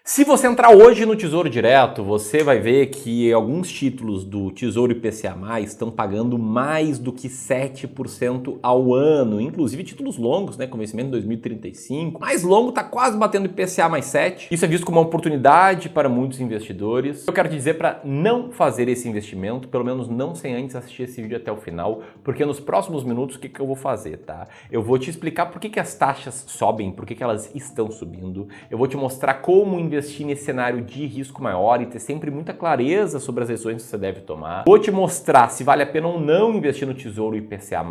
Se você entrar hoje no Tesouro Direto, você vai ver que alguns títulos do Tesouro IPCA+, estão pagando mais do que 7% ao ano, inclusive títulos longos, né, com vencimento em 2035. Mais longo está quase batendo IPCA mais 7. Isso é visto como uma oportunidade para muitos investidores. Eu quero te dizer para não fazer esse investimento, pelo menos não sem antes assistir esse vídeo até o final, porque nos próximos minutos o que eu vou fazer, tá? Eu vou te explicar por que as taxas sobem, por que elas estão subindo. Eu vou te mostrar como investir nesse cenário de risco maior e ter sempre muita clareza sobre as decisões que você deve tomar. Vou te mostrar se vale a pena ou não investir no Tesouro IPCA+,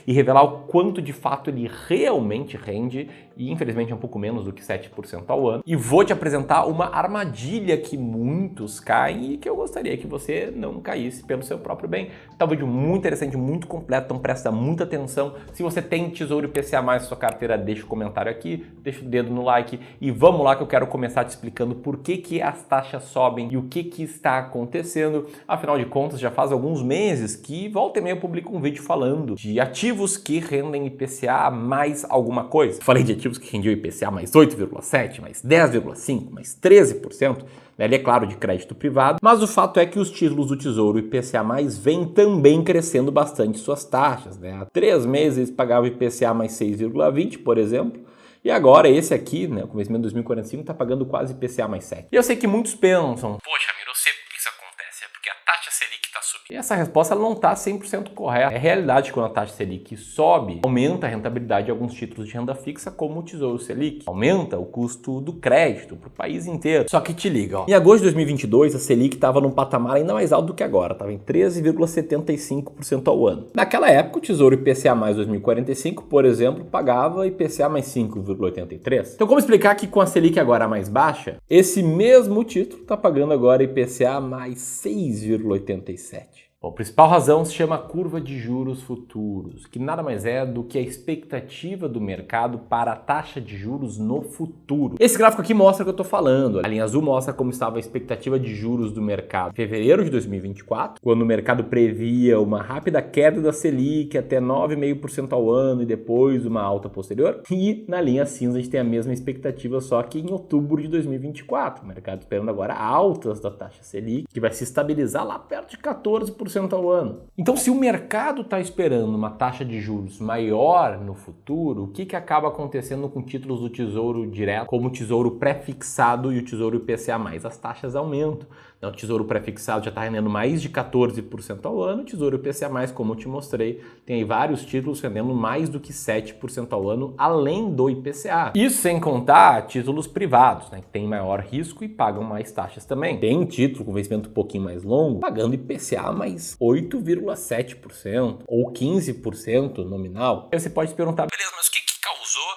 e revelar o quanto de fato ele realmente rende, e infelizmente é um pouco menos do que 7% ao ano. E vou te apresentar uma armadilha que muitos caem e que eu gostaria que você não caísse pelo seu próprio bem. Tá um vídeo muito interessante, muito completo, então presta muita atenção. Se você tem Tesouro IPCA+ na sua carteira, deixa o comentário aqui, deixa o dedo no like e vamos lá que eu quero começar te explicando por que as taxas sobem e o que está acontecendo. Afinal de contas, já faz alguns meses que volta e meia eu publico um vídeo falando de ativos que rendem IPCA mais alguma coisa. Falei de ativos que rendiam IPCA mais 8,7, mais 10,5, mais 13%. Ele é claro de crédito privado, mas o fato é que os títulos do Tesouro IPCA+ vêm também crescendo bastante suas taxas, né? Há 3 meses pagava IPCA mais 6,20, por exemplo, e agora esse aqui, né, o começo de 2045, está pagando quase IPCA mais 7. E eu sei que muitos pensam, poxa, Miro, eu sei por que isso acontece, é porque a taxa Selic está subindo. E essa resposta ela não está 100% correta. É realidade que quando a taxa Selic sobe, aumenta a rentabilidade de alguns títulos de renda fixa, como o Tesouro Selic. Aumenta o custo do crédito para o país inteiro. Só que te liga, ó. Em agosto de 2022, a Selic estava num patamar ainda mais alto do que agora. Estava em 13,75% ao ano. Naquela época, o Tesouro IPCA mais 2045, por exemplo, pagava IPCA mais 5,83. Então, como explicar que com a Selic agora mais baixa, esse mesmo título está pagando agora IPCA mais 6,87? Bom, a principal razão se chama curva de juros futuros, que nada mais é do que a expectativa do mercado para a taxa de juros no futuro. Esse gráfico aqui mostra o que eu estou falando. A linha azul mostra como estava a expectativa de juros do mercado em fevereiro de 2024, quando o mercado previa uma rápida queda da Selic até 9,5% ao ano e depois uma alta posterior. E na linha cinza a gente tem a mesma expectativa, só que em outubro de 2024. O mercado esperando agora altas da taxa Selic, que vai se estabilizar lá perto de 14% ao ano. Então, se o mercado está esperando uma taxa de juros maior no futuro, o que acaba acontecendo com títulos do Tesouro Direto, como o Tesouro Pré-fixado e o Tesouro IPCA+? As taxas aumentam. O Tesouro Pré-fixado já está rendendo mais de 14% ao ano, o Tesouro IPCA+, como eu te mostrei, tem aí vários títulos rendendo mais do que 7% ao ano, além do IPCA. Isso sem contar títulos privados, né, que têm maior risco e pagam mais taxas também. Tem título com vencimento um pouquinho mais longo, pagando IPCA mais 8,7% ou 15% nominal. Aí você pode se perguntar, beleza, mas o que causou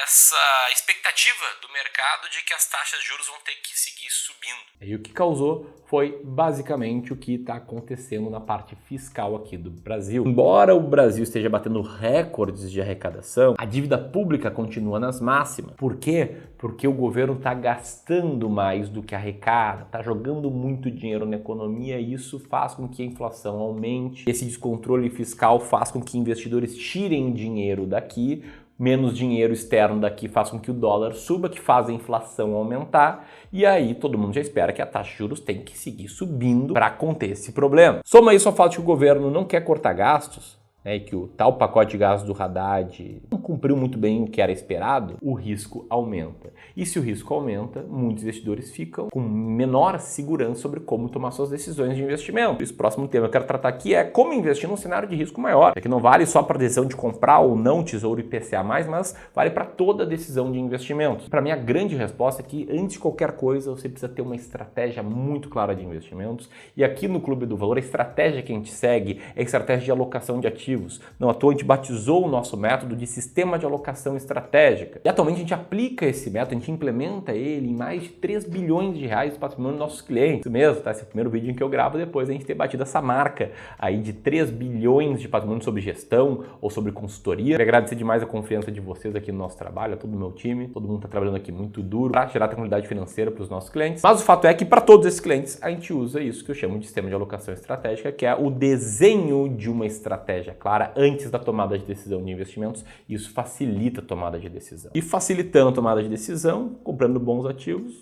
essa expectativa do mercado de que as taxas de juros vão ter que seguir subindo? E o que causou foi basicamente o que está acontecendo na parte fiscal aqui do Brasil. Embora o Brasil esteja batendo recordes de arrecadação, a dívida pública continua nas máximas. Por quê? Porque o governo está gastando mais do que arrecada, está jogando muito dinheiro na economia e isso faz com que a inflação aumente. Esse descontrole fiscal faz com que investidores tirem dinheiro daqui, menos dinheiro externo daqui faz com que o dólar suba, que faz a inflação aumentar, e aí todo mundo já espera que a taxa de juros tem que seguir subindo para conter esse problema. Soma isso ao fato que o governo não quer cortar gastos, né, e que o tal pacote de gastos do Haddad não cumpriu muito bem o que era esperado, o risco aumenta. E se o risco aumenta, muitos investidores ficam com menor segurança sobre como tomar suas decisões de investimento. Esse próximo tema que eu quero tratar aqui é como investir num cenário de risco maior, que não vale só para a decisão de comprar ou não Tesouro IPCA+, mas vale para toda a decisão de investimento. Para mim, a grande resposta é que, antes de qualquer coisa, você precisa ter uma estratégia muito clara de investimentos. E aqui no Clube do Valor, a estratégia que a gente segue é a estratégia de alocação de ativos. Não à toa, a gente batizou o nosso método de Sistema de Alocação Estratégica. E atualmente a gente aplica esse método, a gente implementa ele em mais de 3 bilhões de reais de patrimônio dos nossos clientes. Isso mesmo, tá? Esse é o primeiro vídeo em que eu gravo depois a gente ter batido essa marca aí de 3 bilhões de patrimônio sobre gestão ou sobre consultoria. Quero agradecer demais a confiança de vocês aqui no nosso trabalho, a todo o meu time. Todo mundo está trabalhando aqui muito duro para gerar tranquilidade financeira para os nossos clientes. Mas o fato é que para todos esses clientes a gente usa isso que eu chamo de Sistema de Alocação Estratégica, que é o desenho de uma estratégia clara antes da tomada de decisão de investimentos. Isso facilita a tomada de decisão. E facilitando a tomada de decisão, comprando bons ativos,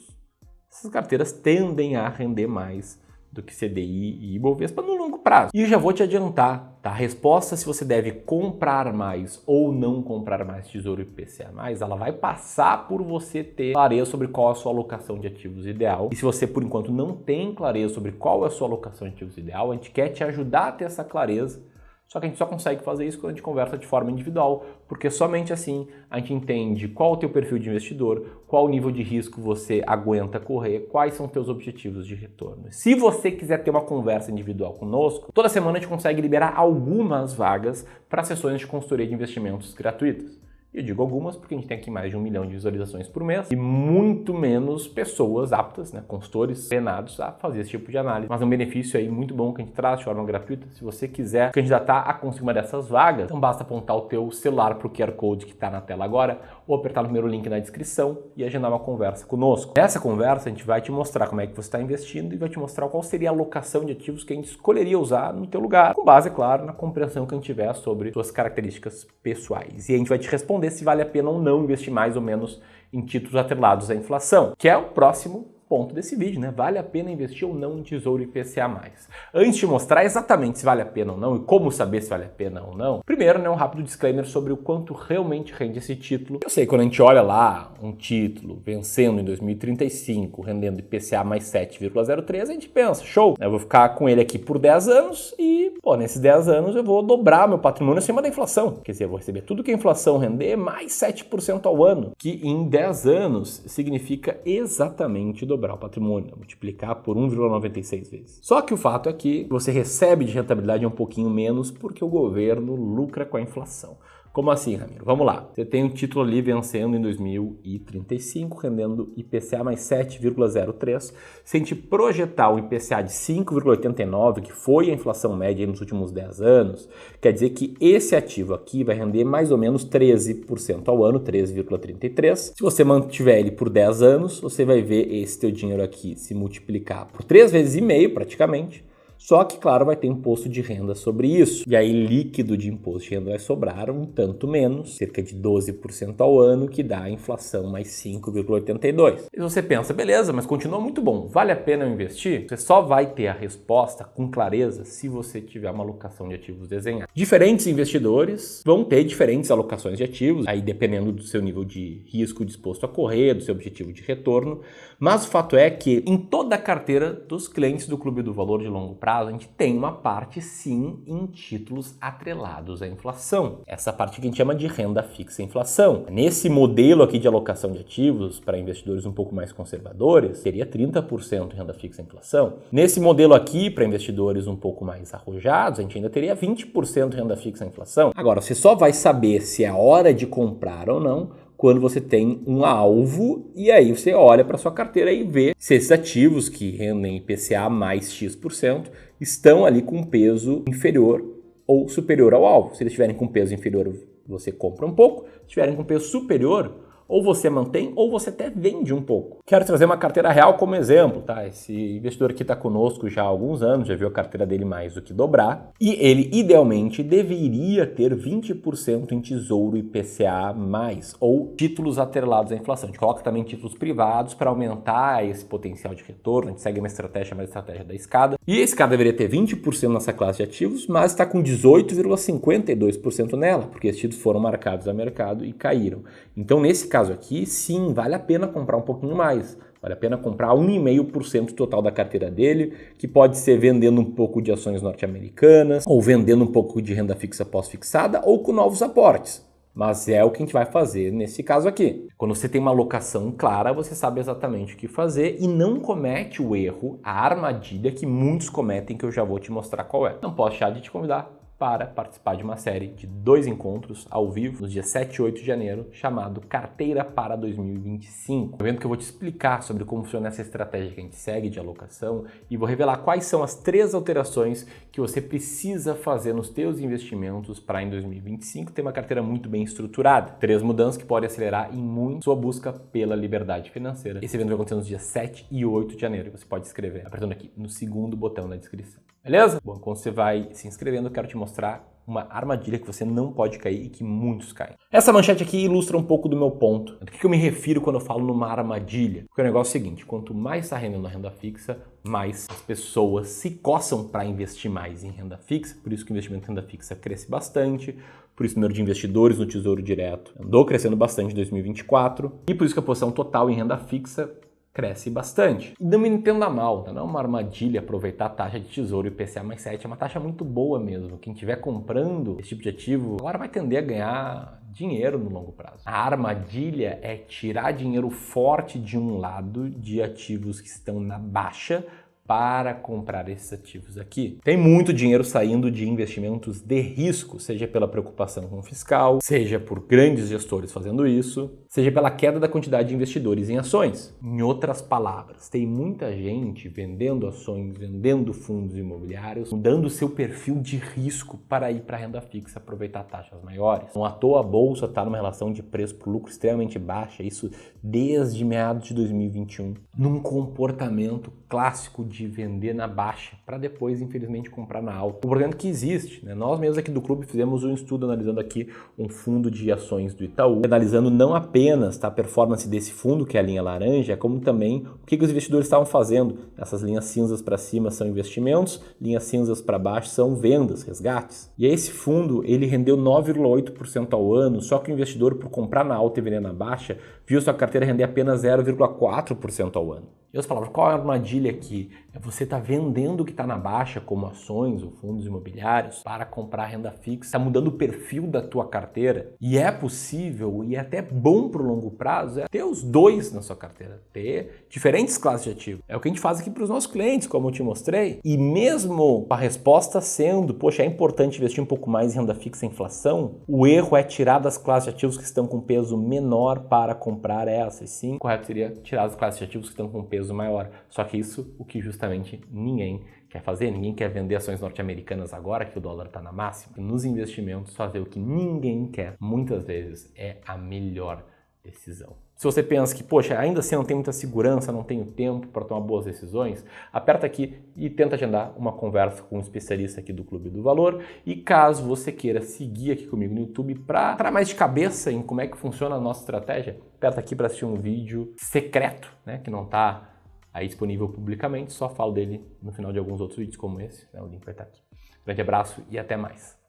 essas carteiras tendem a render mais do que CDI e Ibovespa no longo prazo. E eu já vou te adiantar, tá? A resposta se você deve comprar mais ou não comprar mais Tesouro IPCA+, ela vai passar por você ter clareza sobre qual é a sua alocação de ativos ideal. E se você, por enquanto, não tem clareza sobre qual é a sua alocação de ativos ideal, a gente quer te ajudar a ter essa clareza. Só que a gente só consegue fazer isso quando a gente conversa de forma individual, porque somente assim a gente entende qual é o teu perfil de investidor, qual o nível de risco você aguenta correr, quais são os teus objetivos de retorno. Se você quiser ter uma conversa individual conosco, toda semana a gente consegue liberar algumas vagas para sessões de consultoria de investimentos gratuitas. Eu digo algumas porque a gente tem aqui mais de 1 milhão de visualizações por mês e muito menos pessoas aptas, né, consultores treinados a fazer esse tipo de análise. Mas é um benefício aí muito bom que a gente traz de forma gratuita. Se você quiser candidatar a conseguir uma dessas vagas, então basta apontar o teu celular para o QR Code que está na tela agora ou apertar no primeiro link na descrição e agendar uma conversa conosco. Nessa conversa a gente vai te mostrar como é que você está investindo e vai te mostrar qual seria a alocação de ativos que a gente escolheria usar no teu lugar, com base, é claro, na compreensão que a gente tiver sobre suas características pessoais. E a gente vai te responder se vale a pena ou não investir mais ou menos em títulos atrelados à inflação, que é o próximo ponto desse vídeo, né? Vale a pena investir ou não em Tesouro IPCA+. Antes de mostrar exatamente se vale a pena ou não e como saber se vale a pena ou não, primeiro, né, um rápido disclaimer sobre o quanto realmente rende esse título. Eu sei, quando a gente olha lá um título vencendo em 2035, rendendo IPCA mais 7,03, a gente pensa, show, eu vou ficar com ele aqui por 10 anos e, pô, nesses 10 anos eu vou dobrar meu patrimônio acima da inflação. Quer dizer, eu vou receber tudo que a inflação render mais 7% ao ano, que em 10 anos significa exatamente dobrar o patrimônio, multiplicar por 1,96 vezes. Só que o fato é que você recebe de rentabilidade um pouquinho menos porque o governo lucra com a inflação. Como assim, Ramiro? Vamos lá. Você tem um título ali vencendo em 2035, rendendo IPCA mais 7,03. Se a gente projetar o IPCA de 5,89, que foi a inflação média nos últimos 10 anos, quer dizer que esse ativo aqui vai render mais ou menos 13% ao ano, 13,33. Se você mantiver ele por 10 anos, você vai ver esse teu dinheiro aqui se multiplicar por 3 vezes e meio praticamente. Só que, claro, vai ter imposto de renda sobre isso. E aí, líquido de imposto de renda vai sobrar um tanto menos, cerca de 12% ao ano, que dá a inflação mais 5,82. E você pensa, beleza, mas continua muito bom. Vale a pena eu investir? Você só vai ter a resposta com clareza se você tiver uma alocação de ativos desenhada. Diferentes investidores vão ter diferentes alocações de ativos, aí dependendo do seu nível de risco disposto a correr, do seu objetivo de retorno. Mas o fato é que em toda a carteira dos clientes do Clube do Valor de Longo Prazo, a gente tem uma parte sim em títulos atrelados à inflação. Essa parte que a gente chama de renda fixa inflação. Nesse modelo aqui de alocação de ativos para investidores um pouco mais conservadores, teria 30% renda fixa inflação. Nesse modelo aqui para investidores um pouco mais arrojados, a gente ainda teria 20% renda fixa inflação. Agora, você só vai saber se é hora de comprar ou não quando você tem um alvo e aí você olha para sua carteira e vê se esses ativos que rendem IPCA mais X% estão ali com peso inferior ou superior ao alvo. Se eles estiverem com peso inferior, você compra um pouco. Se estiverem com peso superior, ou você mantém ou você até vende um pouco. Quero trazer uma carteira real como exemplo, tá? Esse investidor aqui está conosco já há alguns anos, já viu a carteira dele mais do que dobrar, e ele idealmente deveria ter 20% em Tesouro IPCA+, ou títulos atrelados à inflação. A gente coloca também títulos privados para aumentar esse potencial de retorno, a gente segue uma estratégia chamada estratégia da escada, e esse cara deveria ter 20% nessa classe de ativos, mas está com 18,52% nela, porque esses títulos foram marcados a mercado e caíram. Então, nesse caso aqui, sim, vale a pena comprar um pouquinho mais. Vale a pena comprar 1,5% total da carteira dele, que pode ser vendendo um pouco de ações norte-americanas, ou vendendo um pouco de renda fixa pós-fixada, ou com novos aportes. Mas é o que a gente vai fazer nesse caso aqui. Quando você tem uma alocação clara, você sabe exatamente o que fazer e não comete o erro, a armadilha que muitos cometem, que eu já vou te mostrar qual é. Não posso deixar de te convidar para participar de uma série de 2 encontros ao vivo nos dias 7 e 8 de janeiro, chamado Carteira para 2025. Um evento que eu vou te explicar sobre como funciona essa estratégia que a gente segue de alocação e vou revelar quais são as 3 alterações que você precisa fazer nos teus investimentos para em 2025 ter uma carteira muito bem estruturada. 3 mudanças que podem acelerar em muito sua busca pela liberdade financeira. Esse evento vai acontecer nos dias 7 e 8 de janeiro. Você pode escrever apertando aqui no segundo botão da descrição. Beleza? Bom, quando você vai se inscrevendo, eu quero te mostrar uma armadilha que você não pode cair e que muitos caem. Essa manchete aqui ilustra um pouco do meu ponto. Do que eu me refiro quando eu falo numa armadilha? Porque o negócio é o seguinte, quanto mais está rendendo a renda fixa, mais as pessoas se coçam para investir mais em renda fixa, por isso que o investimento em renda fixa cresce bastante, por isso o número de investidores no Tesouro Direto andou crescendo bastante em 2024, e por isso que a posição total em renda fixa cresce bastante. Não me entenda mal, não é uma armadilha aproveitar a taxa de Tesouro IPCA mais 7, é uma taxa muito boa mesmo. Quem estiver comprando esse tipo de ativo agora vai tender a ganhar dinheiro no longo prazo. A armadilha é tirar dinheiro forte de um lado de ativos que estão na baixa para comprar esses ativos aqui. Tem muito dinheiro saindo de investimentos de risco, seja pela preocupação com o fiscal, seja por grandes gestores fazendo isso, seja pela queda da quantidade de investidores em ações. Em outras palavras, tem muita gente vendendo ações, vendendo fundos imobiliários, mudando seu perfil de risco para ir para a renda fixa, aproveitar taxas maiores. Não à toa a bolsa está numa relação de preço por lucro extremamente baixa, isso desde meados de 2021, num comportamento clássico de vender na baixa para depois, infelizmente, comprar na alta. O comportamento que existe, né? Nós mesmos aqui do clube fizemos um estudo analisando aqui um fundo de ações do Itaú, analisando não apenas a performance desse fundo, que é a linha laranja, como também o que os investidores estavam fazendo. Essas linhas cinzas para cima são investimentos, linhas cinzas para baixo são vendas, resgates. E esse fundo, ele rendeu 9,8% ao ano, só que o investidor, por comprar na alta e vender na baixa, viu sua carteira render apenas 0,4% ao ano. E eu falava, qual é a armadilha aqui? É você estar vendendo o que está na baixa, como ações ou fundos imobiliários, para comprar renda fixa, está mudando o perfil da tua carteira. E é possível, e é até bom para o longo prazo, é ter os dois na sua carteira, ter diferentes classes de ativo. É o que a gente faz aqui para os nossos clientes, como eu te mostrei. E mesmo a resposta sendo, poxa, é importante investir um pouco mais em renda fixa e inflação, o erro é tirar das classes de ativos que estão com peso menor para comprar essas. Sim, o correto seria tirar das classes de ativos que estão com peso maior. Só que isso, o que justamente ninguém quer fazer, ninguém quer vender ações norte-americanas agora que o dólar está na máxima. Nos investimentos, fazer o que ninguém quer, muitas vezes, é a melhor decisão. Se você pensa que, poxa, ainda assim não tem muita segurança, não tenho tempo para tomar boas decisões, aperta aqui e tenta agendar uma conversa com um especialista aqui do Clube do Valor. E caso você queira seguir aqui comigo no YouTube para entrar mais de cabeça em como é que funciona a nossa estratégia, aperta aqui para assistir um vídeo secreto, né, que não está aí disponível publicamente, só falo dele no final de alguns outros vídeos como esse, né, o link vai estar aqui. Grande abraço e até mais.